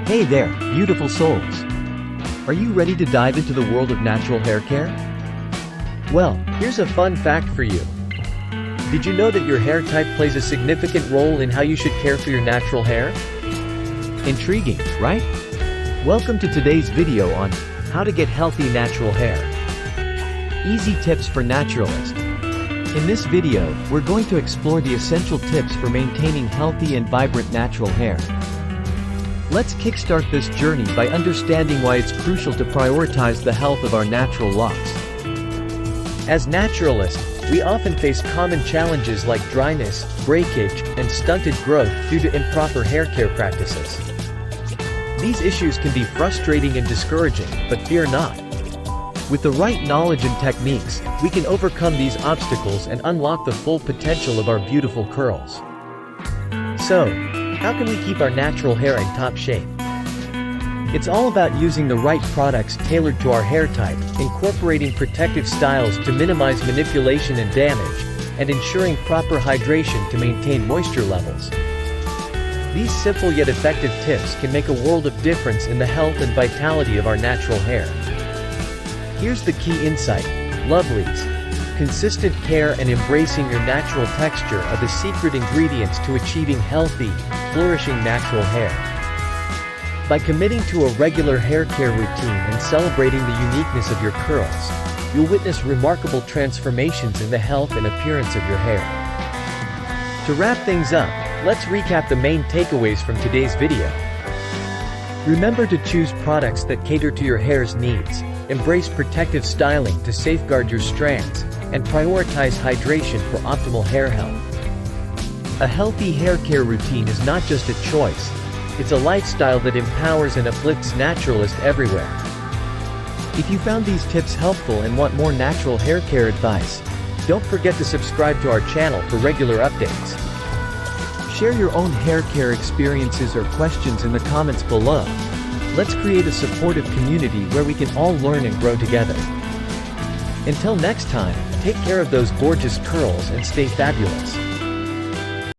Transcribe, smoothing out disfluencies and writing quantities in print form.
Hey there, beautiful souls! Are you ready to dive into the world of natural hair care? Well, here's a fun fact for you. Did you know that your hair type plays a significant role in how you should care for your natural hair? Intriguing, right? Welcome to today's video on how to get healthy natural hair. Easy tips for naturalists. In this video, we're going to explore the essential tips for maintaining healthy and vibrant natural hair. Let's kickstart this journey by understanding why it's crucial to prioritize the health of our natural locks. As naturalists, we often face common challenges like dryness, breakage, and stunted growth due to improper hair care practices. These issues can be frustrating and discouraging, but fear not. With the right knowledge and techniques, we can overcome these obstacles and unlock the full potential of our beautiful curls. So, how can we keep our natural hair in top shape? It's all about using the right products tailored to our hair type, incorporating protective styles to minimize manipulation and damage, and ensuring proper hydration to maintain moisture levels. These simple yet effective tips can make a world of difference in the health and vitality of our natural hair. Here's the key insight, lovelies. Consistent care and embracing your natural texture are the secret ingredients to achieving healthy, flourishing natural hair. By committing to a regular hair care routine and celebrating the uniqueness of your curls, you'll witness remarkable transformations in the health and appearance of your hair. To wrap things up, let's recap the main takeaways from today's video. Remember to choose products that cater to your hair's needs, embrace protective styling to safeguard your strands, and prioritize hydration for optimal hair health. A healthy hair care routine is not just a choice, it's a lifestyle that empowers and uplifts naturalists everywhere. If you found these tips helpful and want more natural hair care advice, don't forget to subscribe to our channel for regular updates. Share your own hair care experiences or questions in the comments below. Let's create a supportive community where we can all learn and grow together. Until next time, take care of those gorgeous curls and stay fabulous.